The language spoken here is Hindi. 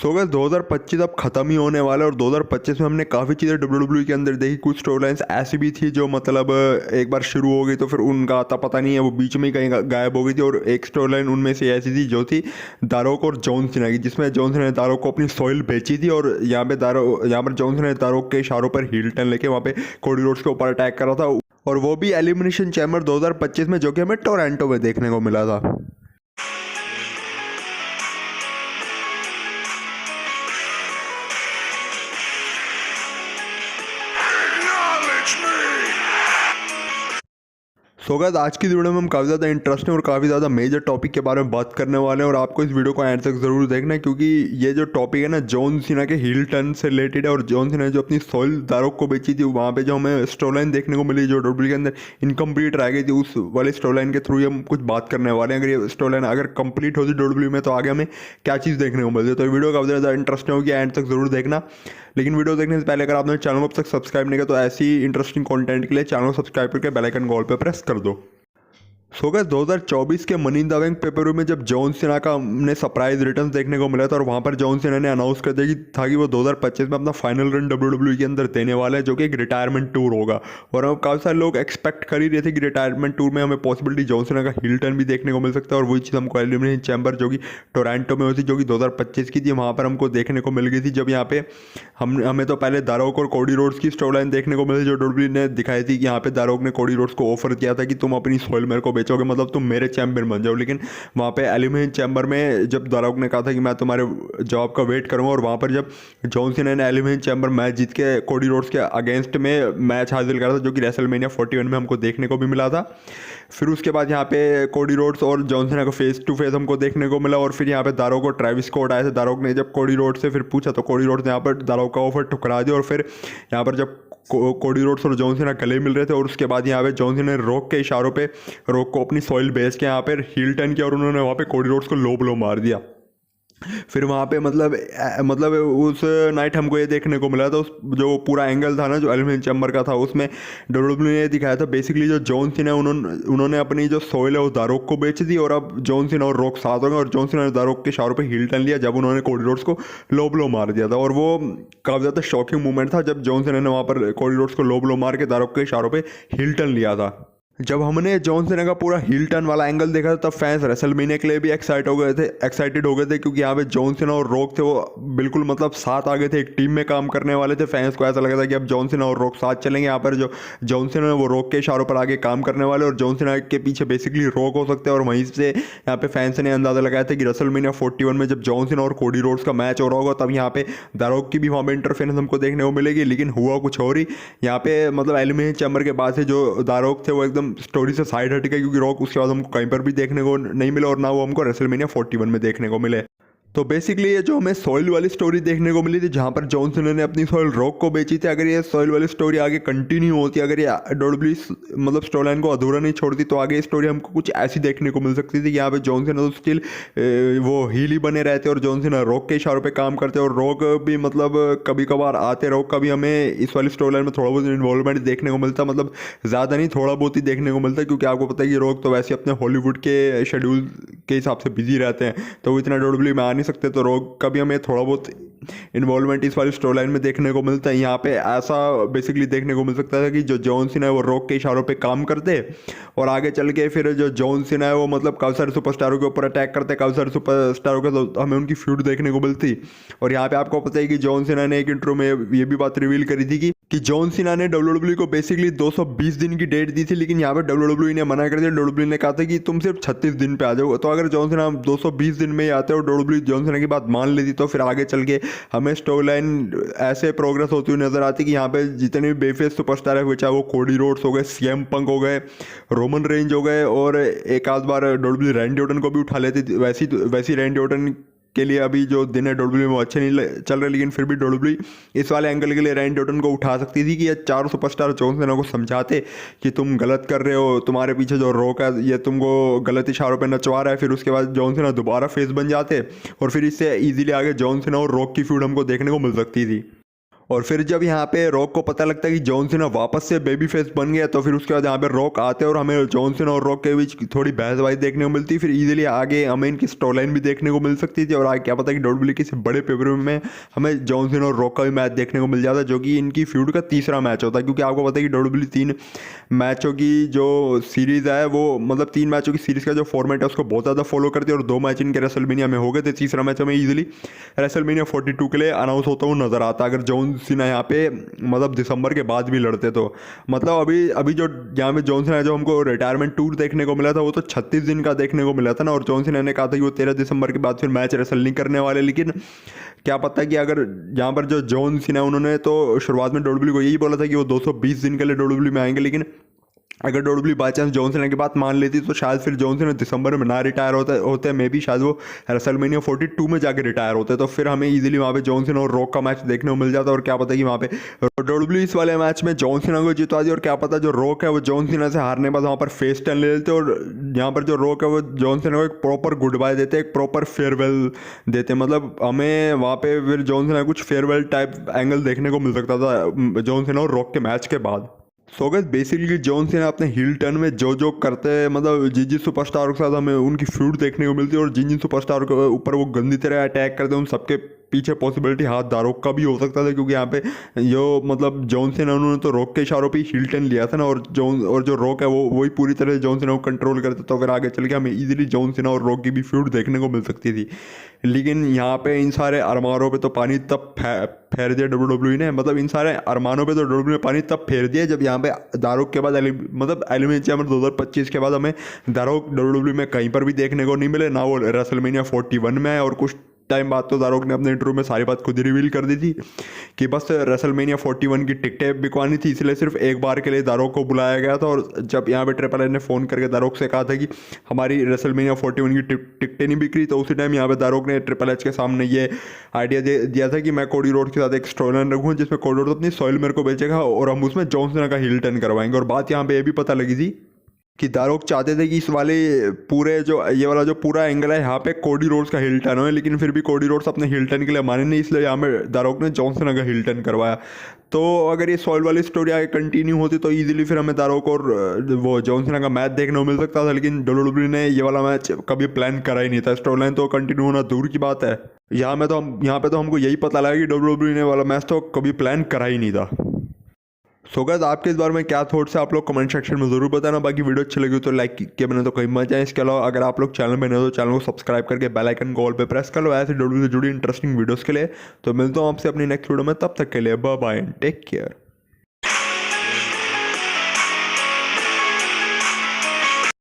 सो गैस 2025 अब खत्म ही होने वाला है और 2025 में हमने काफ़ी चीज़ें WWE के अंदर देखी। कुछ स्टोरी लाइन्स ऐसी भी थी जो मतलब एक बार शुरू हो गई तो फिर उनका आता पता नहीं है, वो बीच में ही कहीं गायब हो गई थी। और एक स्टोरी लाइन उनमें से ऐसी थी जो थी दारोक और जॉन सीना की, जिसमें जॉन सीना ने दारोक को अपनी सॉइल बेची थी और यहाँ पर जॉन सीना ने दारोक के इशारों पर हील टर्न लेके वहाँ पे कोडी रोड्स के ऊपर अटैक करा था, और वो भी एलिमिनेशन चैम्बर 2025 में, जो कि हमें टोरंटो में देखने को मिला था। सो गाइस आज की वीडियो में हम काफ़ी ज़्यादा इंटरेस्टिंग और काफ़ी ज़्यादा मेजर टॉपिक के बारे में बात करने वाले हैं, और आपको इस वीडियो को एंड तक ज़रूर देखना है क्योंकि ये जो टॉपिक है ना जॉन सीना के हील टर्न से रिलेटेड है। और जॉन सीना ने जो अपनी सॉइल दारोक को बेची थी, वहाँ पे जो हमें स्टोरी लाइन देखने को मिली जो डब्ल्यू के अंदर इनकम्प्लीट रह गई थी, उस वाली स्टोरी लाइन के थ्रू ही हम कुछ बात करने वाले हैं। अगर ये स्टोरी लाइन अगर कंप्लीट होती डब्ल्यू में तो आगे हमें क्या चीज़ देखने को मिलती है। तो वीडियो काफ़ी ज़्यादा इंटरेस्टिंग होगी, एंड तक ज़रूर देखना। लेकिन वीडियो देखने से पहले अगर आपने चैनल को अब तक सब्सक्राइब नहीं किया तो ऐसी इंटरेस्टिंग कंटेंट के लिए चैनल को सब्सक्राइब करके बेल आइकन कॉल पे प्रेस कर दो। सो गैस 2024 के money in the bank paper में जब जॉन सीना का हमने सरप्राइज रिटर्न देखने को मिला था, और वहाँ पर जॉन सीना ने अनाउंस कर दिया था कि वो 2025 में अपना फाइनल रन WWE के अंदर देने वाला है, जो कि एक रिटायरमेंट टूर होगा। और हम काफ़ी सारे लोग एक्सपेक्ट कर ही रहे थे कि रिटायरमेंट टूर में हमें पॉसिबिलिटी जॉन सीना का हील टर्न भी देखने को मिल सकता है। और वही चीज़ हमको एलिमिनेशन चैम्बर जो कि टोरंटो में हुई थी, जो कि 2025 की थी, वहाँ पर हमको देखने को मिल गई थी। जब यहाँ पे हमें तो पहले दारोक और कोडी रोड्स की स्टोरी लाइन देखने को मिली जो WWE ने दिखाई थी कि यहाँ पे दारोक ने कोडी रोड्स को ऑफर किया था कि तुम अपनी सॉइल मेरे को बेचोगे, मतलब तुम मेरे चैंपियन बन जाओ। लेकिन वहाँ पे एलिमिनेशन चैम्बर में जब दारोक ने कहा था कि मैं तुम्हारे जवाब का वेट करूँगा, और वहाँ पर जब जॉन सीना ने एलिमिनेशन चैम्बर मैच जीत के कोडी रोड्स के अगेंस्ट में मैच हासिल करा था, जो कि रेसलमेनिया 41 में हमको देखने को भी मिला था। फिर उसके बाद यहाँ पे कोडी रोड्स और जॉन सीना का फेस टू फेस हमको देखने को मिला। और फिर यहाँ पे दारोक और ट्रेविस स्कॉट आए थे। दारोक ने जब कोडी रोड्स से फिर पूछा तो कोडी रोड्स ने यहाँ पर दारोक का ऑफर ठुकरा दिया। और फिर यहाँ पर जब कोडी रोड्स और जॉन सीना गले मिल रहे थे, और उसके बाद यहाँ पे जॉन सीना ने रॉक के इशारों पे रॉक को अपनी सॉइल बेच के यहाँ पे हील टर्न किया और उन्होंने वहाँ पे कोडी रोड्स को लो ब्लो मार दिया। फिर वहाँ पे मतलब उस नाइट हमको ये देखने को मिला था, उस जो पूरा एंगल था ना जो एलिमिनेशन चैम्बर का था, उसमें डब्ल्यूडब्ल्यू ने दिखाया था बेसिकली जो जॉन सीना उन्होंने अपनी जो सॉइल है उस दारोक को बेच दी, और अब जॉन सीना और रॉक साथ हो गए, और जॉन सीना ने दारोक के इशारों पे हील टर्न लिया जब उन्होंने कोडी रोड्स को लो ब्लो मार दिया था। और वो काफ़ी ज़्यादा शॉकिंग मूवमेंट था जब जॉन सीना ने वहाँ पर कोडी रोड्स को लो ब्लो मार के दारोक के इशारों पर हील टर्न लिया था। जब हमने जॉन सीना का पूरा हील टर्न वाला एंगल देखा था तब फैंस रेसलमेनिया के लिए भी एक्साइटेड हो गए थे क्योंकि यहाँ पे जॉन सीना और रॉक थे वो बिल्कुल मतलब साथ आ गए थे, एक टीम में काम करने वाले थे। फैंस को ऐसा लगा था कि अब जॉन सीना और रॉक साथ चलेंगे। यहाँ पर जो जॉन सीना है वो रॉक के इशारों पर आगे काम करने वाले, और जॉन सीना के पीछे बेसिकली रॉक हो सकते हैं। और वहीं से यहाँ पे फैंस ने अंदाजा लगाया था कि रेसलमेनिया 41 में जब जॉन सीना और कोडी रोड्स का मैच हो रहा होगा तब यहाँ पे दारोक की भी वहाँ पे इंटरफेरेंस हमको देखने को मिलेगी। लेकिन हुआ कुछ और ही। यहाँ पे मतलब एलिमिनेशन चैम्बर के बाद से जो दारोक थे वो एकदम स्टोरी से साइड हट गए, क्योंकि रॉक उसके बाद हमको कहीं पर भी देखने को नहीं मिला, और ना वो हमको रेसलमेनिया 41 में देखने को मिले। तो बेसिकली ये जो हमें सॉइल वाली स्टोरी देखने को मिली थी जहाँ पर जॉन सीना ने अपनी सॉइल रॉक को बेची थी, अगर ये सॉइल वाली स्टोरी आगे कंटिन्यू होती, अगर ये डब्ल्यूडब्ल्यू मतलब स्टोरी लाइन को अधूरा नहीं छोड़ती, तो आगे स्टोरी हमको कुछ ऐसी देखने को मिल सकती थी कि यहाँ पे जॉन सीना तो स्टिल वो हील ही बने रहते और जॉन सीना रॉक के इशारों पे काम करते, और रॉक भी मतलब कभी कभार आते। रॉक का भी हमें इस वाली स्टोरी लाइन में थोड़ा बहुत इन्वॉल्वमेंट देखने को मिलता, मतलब ज़्यादा नहीं थोड़ा बहुत ही देखने को मिलता, क्योंकि आपको पता है कि रॉक तो वैसे अपने हॉलीवुड के शेड्यूल के हिसाब से बिजी रहते हैं, तो वो इतना डब्ल्यूडब्ल्यू में आ नहीं सकते। तो रॉक का भी हमें थोड़ा बहुत इन्वॉल्वमेंट इस वाली स्टोरी लाइन में देखने को मिलता है। यहाँ पे ऐसा बेसिकली देखने को मिल सकता था कि जो जॉन सीना है वो रॉक के इशारों पे काम करते, और आगे चल के फिर जो जॉन सीना है वो मतलब काफ़ी सारे सुपरस्टारों के ऊपर अटैक करते, काफ़ी सारे सुपरस्टारों के तो हमें उनकी फ्यूड देखने को मिलती। और यहाँ पे आपको पता है कि जॉन सीना ने एक इंट्रो में ये भी बात रिवील करी थी कि जॉन सीना ने डब्ल्यूडब्ल्यू को बेसिकली 220 दिन की डेट दी थी, लेकिन यहाँ पे डब्ल्यूडब्ल्यू ने मना कर दिया। डब्ल्यूडब्ल्यू ने कहा था कि तुम सिर्फ 36 दिन पे आ जाओ। तो अगर जॉन सीना 220 दिन में ही आते और डब्ल्यूडब्ल्यू जॉन सीना की बात मान लेती, तो फिर आगे चल के हमें स्टोरी लाइन ऐसे प्रोग्रेस होती हुई नजर आती कि यहाँ पे जितने भी बेफेस सुपरस्टार है, चाहे वो कोडी रोड्स हो गए, सीएम पंक हो गए, रोमन रेंज हो गए, और एक आध बार डब्ल्यूडब्ल्यू रैंडी ऑर्टन को भी उठा लेती। वैसी रैंडी ऑर्टन के लिए अभी जो दिन है डब्ल्यूडब्ल्यू में अच्छे नहीं चल रहे, लेकिन फिर भी डब्ल्यूडब्ल्यू इस वाले एंगल के लिए रैंडी ऑर्टन को उठा सकती थी कि ये चारों सुपरस्टार जॉन सीना को समझाते कि तुम गलत कर रहे हो, तुम्हारे पीछे जो रॉक है ये तुमको गलत इशारों पे नचवा रहा है। फिर उसके बाद जॉन सीना दोबारा फेस बन जाते, और फिर इससे ईजिली आगे जॉन सीना और रॉक की फ्यूड हमको देखने को मिल सकती थी। और फिर जब यहाँ पे रॉक को पता लगता है कि जॉन सीना वापस से बेबी फेस बन गया, तो फिर उसके बाद यहाँ पे रॉक आते हैं और हमें जॉन सीना और रॉक के बीच थोड़ी बहसबाजी देखने को मिलती है। फिर इजीली आगे हमें इनकी स्टोरी लाइन भी देखने को मिल सकती थी और आगे क्या पता कि WWE किसी बड़े पेपर में हमें जॉन सीना और रॉक का भी मैच देखने को मिल जाता है, जो कि इनकी फ्यूड का तीसरा मैच होता है। क्योंकि आपको पता है कि WWE 3 मैचों की जो सीरीज़ है वो मतलब 3 मैचों की सीरीज़ का जो फॉर्मेट है उसको बहुत ज़्यादा फॉलो करती है और 2 मैच इनके रेसलमेनिया में हो गए थे। तीसरा मैच हमें ईजिली रेसलमेनिया 42 के लिए अनाउंस होता हुआ नजर आता अगर जॉन सीना यहाँ पे मतलब दिसंबर के बाद भी लड़ते तो। मतलब अभी अभी जो यहाँ पे जॉन सीना जो हमको रिटायरमेंट टूर देखने को मिला था वो तो 36 दिन का देखने को मिला था ना, और जॉन सीना ने कहा था कि वो 13 दिसंबर के बाद फिर मैच रेसल नहीं करने वाले। लेकिन क्या पता कि अगर यहाँ पर जो जॉन सीना उन्होंने तो शुरुआत में WWE को यही बोला था कि वो 220 दिन के लिए WWE में आएंगे, लेकिन अगर WWE by chance John Cena की बात मान लेती तो शायद फिर जॉन सीना दिसंबर में ना रिटायर होते मे भी शायद वो रेसलमेनिया 42 में जाके रिटायर होते, तो फिर हमें इजीली वहाँ पे जॉन सीना और रॉक का मैच देखने को मिल जाता। और क्या पता कि वहाँ पे WWE इस वाले मैच में जॉन सीना को जितवा दी और क्या पता जो रॉक है वो जॉन सीना से हारने के बाद वहाँ पर फेस टर्न ले लेते और यहाँ पर जो रॉक है वो जॉन सीना को एक प्रॉपर गुड बाय देते, एक प्रॉपर फेयरवेल देते। मतलब हमें वहाँ पे फिर जॉन सीना कुछ फेयरवेल टाइप एंगल देखने को मिल सकता था जॉन सीना और रॉक के मैच के बाद। So guys basically John Cena अपने हील टर्न में जो करते हैं मतलब जिन सुपरस्टार के साथ हमें उनकी फ्यूड देखने को मिलती है और जिन सुपरस्टार के ऊपर वो गंदी तरह अटैक करते हैं उन सबके पीछे पॉसिबिलिटी हाथ दारोक का भी हो सकता था। क्योंकि यहाँ पे जो मतलब जॉन सीना उन्होंने तो रॉक के इशारों पे हील टर्न लिया था ना, और जो रॉक है वो वही पूरी तरह से जॉन सीना को कंट्रोल करता, तो अगर आगे चल के हमें इजीली जॉन सीना और रॉक की भी फ्यूड देखने को मिल सकती थी। लेकिन यहाँ पे इन सारे अरमानों पे तो पानी तब फेर दिया WWE ने, मतलब इन सारे अरमानों पे तो WWE ने पानी तब फेर दिया जब यहाँ पे दारोक के बाद मतलब एलिमिनेशन चैम्बर 2025 के बाद हमें दारोक WWE में कहीं पर भी देखने को नहीं मिले, ना वो रेसलमेनिया 41 में आए। और कुछ टाइम बाद तो दारोक ने अपने इंटरव्यू में सारी बात खुद ही रिवील कर दी थी कि बस रेसलमेनिया 41 की टिकटें बिकवानी थी, इसलिए सिर्फ एक बार के लिए दारोक को बुलाया गया था। और जब यहाँ पे ट्रिपल एच ने फ़ोन करके दारोक से कहा था कि हमारी रेसलमेनिया 41 की टिकटें नहीं बिक रही, तो उसी टाइम यहाँ पे दारोक ने ट्रिपल एच के सामने ये आइडिया दिया था कि मैं कोडी रोड के साथ एक स्टोरी लाइन रखूँ जिसमें कोडी रोड अपनी सॉइल मेरे को बेचेगा और हम उसमें जॉन सीना का हील टर्न करवाएंगे। और बात यहाँ पे ये भी पता लगी थी कि दारोक चाहते थे कि इस वाले पूरे जो ये वाला जो पूरा एंगल है यहाँ पे कोडी रोड्स का हिल टर्न हो, लेकिन फिर भी कोडी रोड्स अपने हिल टर्न के लिए माने नहीं, इसलिए यहाँ पे दारोक ने जॉन सीना का हिल टर्न करवाया। तो अगर ये सॉइल वाली स्टोरी आगे कंटिन्यू होती तो इजीली फिर हमें दारोक और वो जॉन सीना का मैच देखने को मिल सकता था। लेकिन WWE ने ये वाला मैच कभी प्लान करा ही नहीं था, स्टोरी लाइन तो कंटिन्यू होना दूर की बात है। यहाँ पे तो हमको यही पता लगा कि WWE ने वाला मैच तो कभी प्लान करा ही नहीं था। सो गाइस आपके इस बारे में क्या थॉट्स है आप लोग कमेंट सेक्शन में जरूर बताना। बाकी वीडियो अच्छी लगी हो तो लाइक के बने तो कहीं मत जाए। इसके अलावा अगर आप लोग चैनल में नए हो तो चैनल को सब्सक्राइब करके बेल आइकन को ऑल पे प्रेस कर लो ऐसे WWE से जुड़ी इंटरेस्टिंग वीडियोस के लिए। तो मिलता हूँ आपसे अपनी नेक्स्ट वीडियो में, तब तक के लिए bye bye and take care.